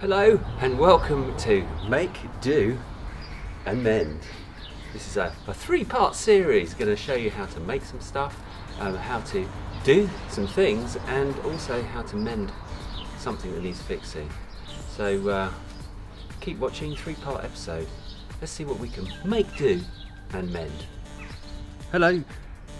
Hello and welcome to Make, Do and Mend. This is a three-part series going to show you how to make some stuff, how to do some things, and also how to mend something that needs fixing. So keep watching, three-part episode. Let's see what we can make, do and mend. Hello,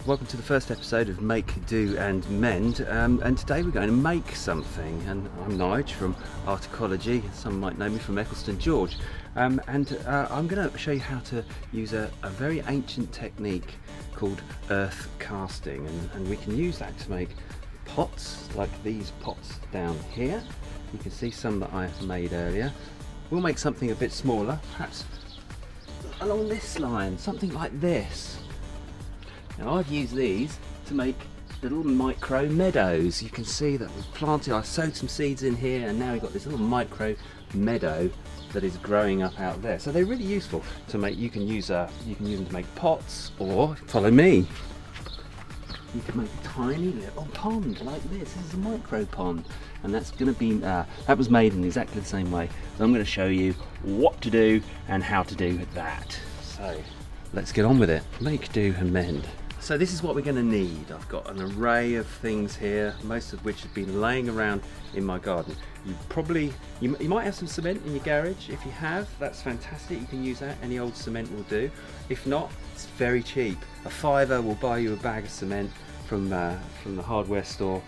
welcome to the first episode of Make, Do and Mend, and today we're going to make something, and I'm Nige from Artecology. Some might know me from Eccleston George, and I'm going to show you how to use a very ancient technique called earth casting, and we can use that to make pots like these pots down here. You can see some that I made earlier. We'll make something a bit smaller, perhaps along this line, something like this. Now I've used these to make little micro meadows. You can see that we've planted, I sowed some seeds in here, and now we've got this little micro meadow that is growing up out there. So they're really useful to make. You can use them to make pots, or follow me. You can make a tiny little pond like this. This is a micro pond, and that's going to be that was made in exactly the same way. So I'm going to show you what to do and how to do that. So let's get on with it. Make, do and mend. So this is what we're going to need. I've got an array of things here, most of which have been laying around in my garden. You might have some cement in your garage. If you have, that's fantastic. You can use that. Any old cement will do. If not, it's very cheap. A £5 will buy you a bag of cement from the hardware store,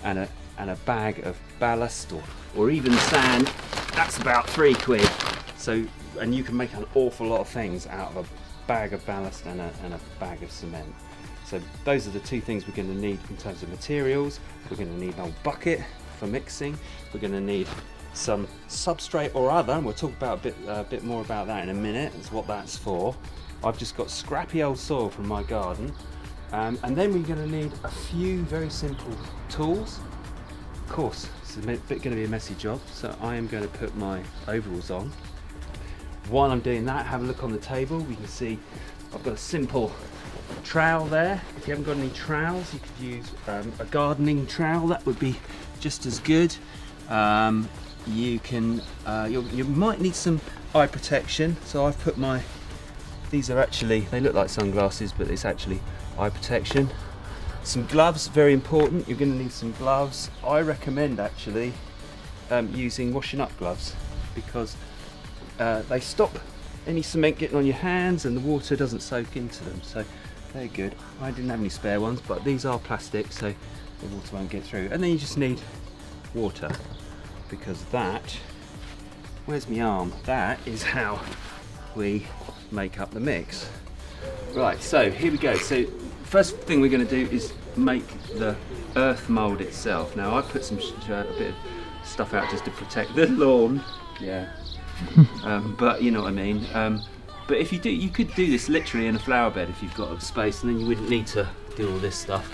and a bag of ballast or even sand. That's about £3. So, and you can make an awful lot of things out of a bag of ballast and a bag of cement. So those are the two things we're going to need in terms of materials. We're going to need an old bucket for mixing. We're going to need some substrate or other, and we'll talk about a bit more about that in a minute, as what that's for. I've just got scrappy old soil from my garden, and then we're going to need a few very simple tools. Of course, it's going to be a messy job, so I am going to put my overalls on. While I'm doing that, have a look on the table. We can see I've got a simple trowel there. If you haven't got any trowels, you could use a gardening trowel. That would be just as good. You might need some eye protection, so I've put these are actually, they look like sunglasses, but it's actually eye protection. Some gloves, very important. You're going to need some gloves. I recommend actually using washing up gloves, because they stop any cement getting on your hands and the water doesn't soak into them, so they're good. I didn't have any spare ones, but these are plastic, so the water won't get through. And then you just need water, because where's my arm? That is how we make up the mix. Right, so here we go. So first thing we're going to do is make the earth mould itself. Now I put a bit of stuff out just to protect the lawn. Yeah. But you know what I mean. But if you could do this literally in a flower bed if you've got a space, and then you wouldn't need to do all this stuff.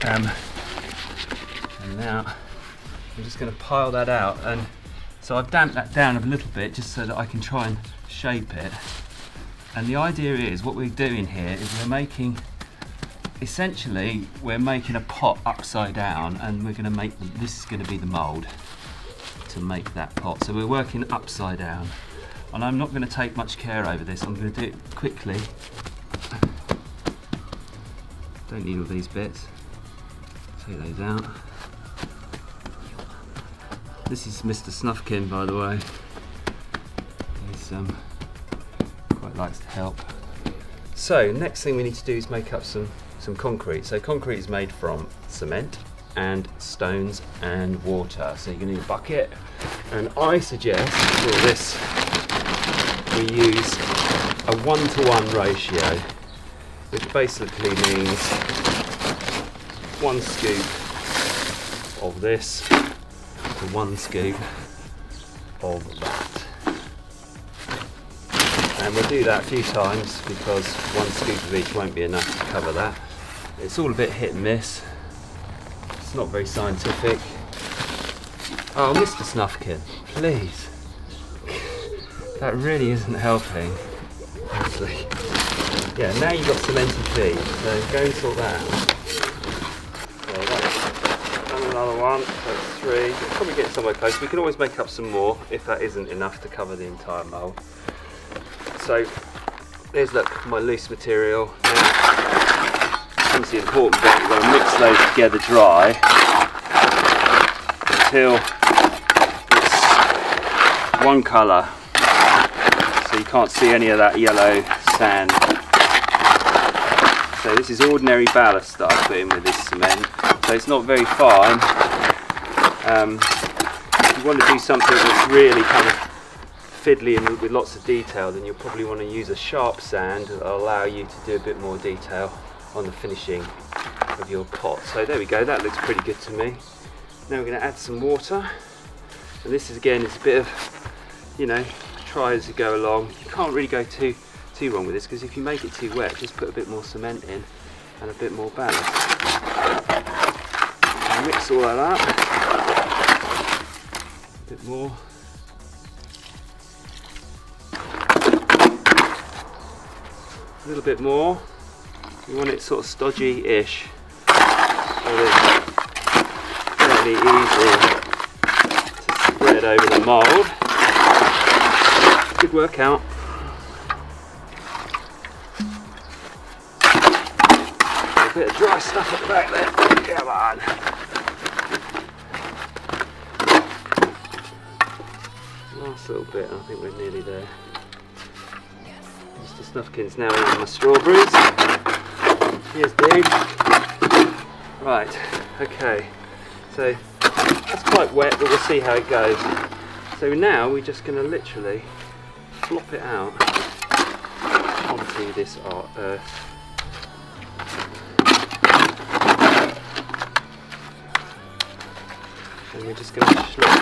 And now I'm just going to pile that out, and so I've damped that down a little bit just so that I can try and shape it. And the idea is, what we're doing here is we're making a pot upside down, and we're going to this is going to be the mould to make that pot. So we're working upside down, and I'm not going to take much care over this. I'm going to do it quickly. Don't need all these bits. Take those out. This is Mr. Snuffkin, by the way. He's quite likes to help. So next thing we need to do is make up some concrete. So concrete is made from cement and stones and water. So you're going to need a bucket, and I suggest for this we use a 1-to-1 ratio, which basically means 1 scoop of this to 1 scoop of that. And we'll do that a few times, because 1 scoop of each won't be enough to cover that. It's all a bit hit and miss. It's not very scientific. Oh, Mr. Snuffkin, please. That really isn't helping, honestly. Yeah, now you've got cemented feet, so go and sort that out. So that's done another one, that's 3. We'll probably get somewhere close. We can always make up some more if that isn't enough to cover the entire mould. So there's, look, my loose material. Now comes the important bit. We're going to mix those together dry until it's one colour, so you can't see any of that yellow sand. So this is ordinary ballast that I put in with this cement, so it's not very fine. If you want to do something that's really kind of fiddly and with lots of detail, then you'll probably want to use a sharp sand that will allow you to do a bit more detail on the finishing of your pot. So there we go, that looks pretty good to me. Now we're going to add some water, and this is again, it's a bit of, you know, try as you go along. You can't really go too wrong with this, because if you make it too wet, just put a bit more cement in and a bit more ballast. And mix all that up. A bit more. A little bit more. You want it sort of stodgy-ish, so that it's fairly easy to spread over the mould. Good work out. A bit of dry stuff at the back there. Come on. Last little bit, I think we're nearly there. Mr. Snuffkin's now in my strawberries. Cheers, dude. Right, okay. So that's quite wet, but we'll see how it goes. So now we're just going to literally flop it out onto this earth. And we're just going to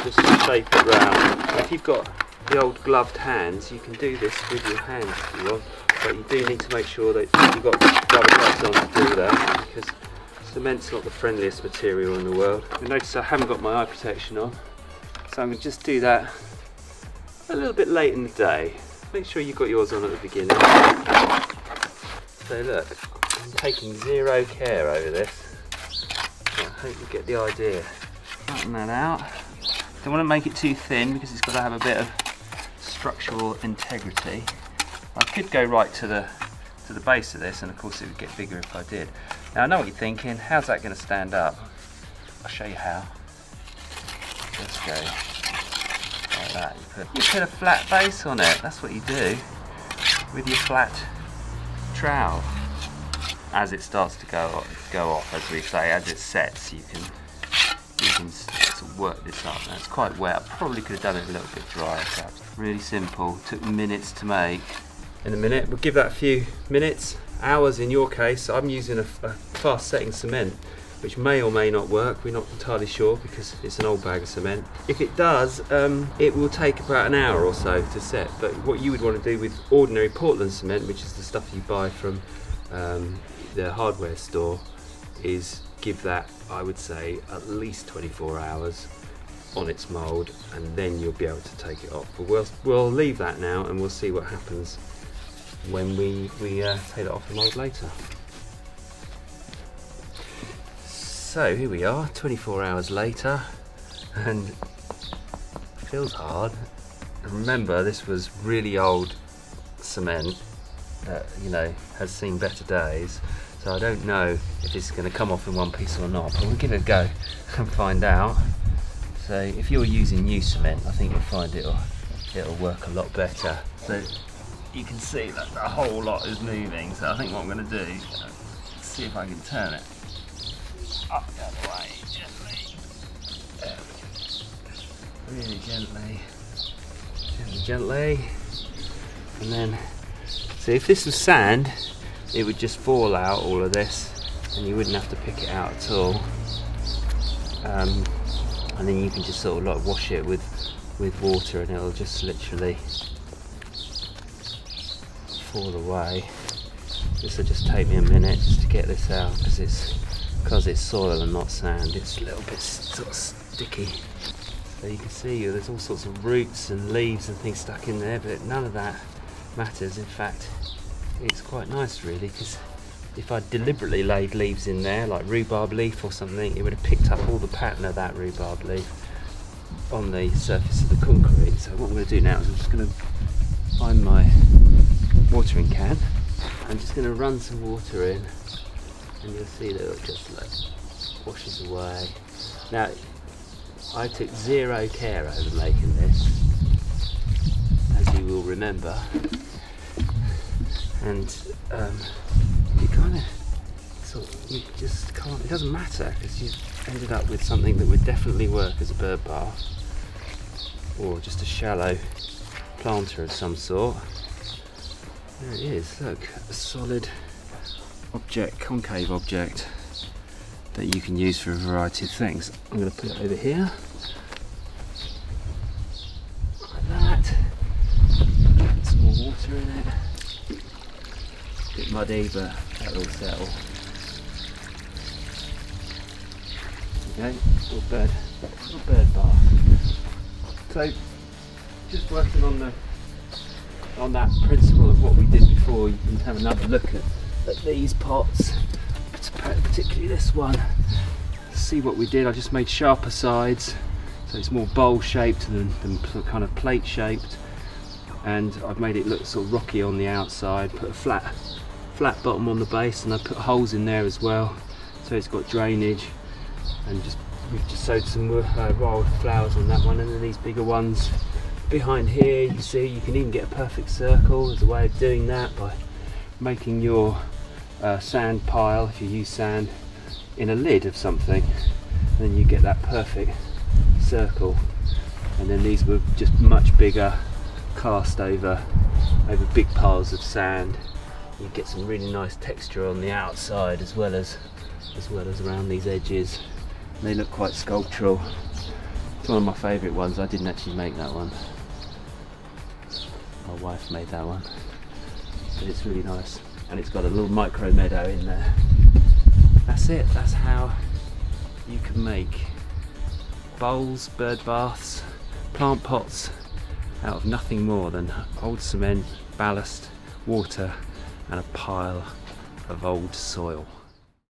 just shape it round. If you've got the old gloved hands, you can do this with your hands if you want, but you do need to make sure that you've got rubber gloves on to do that, because cement's not the friendliest material in the world. You'll notice I haven't got my eye protection on, so I'm going to just do that a little bit late in the day. Make sure you've got yours on at the beginning. So look, I'm taking zero care over this. I hope you get the idea. Flatten that out. Don't want to make it too thin because it's got to have a bit of structural integrity. I could go right to the base of this, and of course it would get bigger if I did. Now I know what you're thinking, how's that going to stand up? I'll show you how. Let's go like that. You put a flat base on it, that's what you do with your flat trowel. As it starts to go off, as we say, as it sets, you can sort of work this up. Now it's quite wet, I probably could have done it a little bit drier perhaps. Really simple, took minutes to make. In a minute, we'll give that a few minutes, hours in your case. I'm using a fast setting cement, which may or may not work, we're not entirely sure because it's an old bag of cement. If it does, it will take about an hour or so to set, but what you would want to do with ordinary Portland cement, which is the stuff you buy from the hardware store, is give that, I would say, at least 24 hours on its mould, and then you'll be able to take it off. But we'll leave that now, and we'll see what happens when we take it off the mould later. So here we are, 24 hours later, and it feels hard. And remember, this was really old cement that, you know, has seen better days. So I don't know if this is going to come off in one piece or not, but we'll give it a go and find out. So if you're using new cement, I think you'll find it'll work a lot better. So you can see that the whole lot is moving, so I think what I'm going to do is see if I can turn it up the other way, gently. There we go. Really gently. Gently. And then, see, if this was sand, it would just fall out, all of this, and you wouldn't have to pick it out at all. And then you can just sort of like wash it with water, and it'll just literally fall away. This will just take me a minute just to get this out, because it's soil and not sand. It's a little bit sort of sticky. So you can see there's all sorts of roots and leaves and things stuck in there, but none of that matters. In fact, it's quite nice really, because if I deliberately laid leaves in there, like rhubarb leaf or something, it would have picked up all the pattern of that rhubarb leaf on the surface of the concrete. So what I'm going to do now is I'm just going to find my watering can. I'm just going to run some water in, and you'll see that it just like washes away. Now, I took zero care over making this, as you will remember, and you kind of sort of, you just can't, it doesn't matter, because you've ended up with something that would definitely work as a bird bath, or just a shallow planter of some sort. There it is, look, a solid object, concave object that you can use for a variety of things. I'm going to put it over here, like that. Put some more water in it. A bit muddy, but that'll all settle. Okay, little bird bath. So, just working on that principle of what we did before, you can have another look at these pots, particularly this one. See what we did. I just made sharper sides, so it's more bowl shaped than kind of plate shaped, and I've made it look sort of rocky on the outside. Put a flat bottom on the base, and I put holes in there as well, so it's got drainage. And we've just sowed some wild flowers on that one, and then these bigger ones behind here. You see, you can even get a perfect circle. There's a way of doing that by making your sand pile, if you use sand, in a lid of something, and then you get that perfect circle. And then these were just much bigger, cast over big piles of sand. You get some really nice texture on the outside as well as around these edges. And they look quite sculptural. It's one of my favourite ones. I didn't actually make that one. My wife made that one, but it's really nice, and it's got a little micro meadow in there. That's it. That's how you can make bowls, bird baths, plant pots out of nothing more than old cement, ballast, water, and a pile of old soil.